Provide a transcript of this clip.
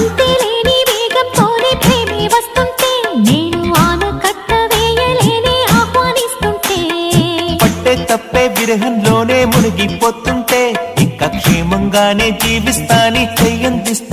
అంతేలేని వేగంతోనే ప్రేమే వస్తుంటే నేను ఆనకట్ట వేయలేని ఆహ్వానిస్తుంటే పట్టే తప్పే విరహంలోనే మునిగిపోతుంటే ఇక క్షేమంగానే జీవిస్తాని చెయ్యందిస్తా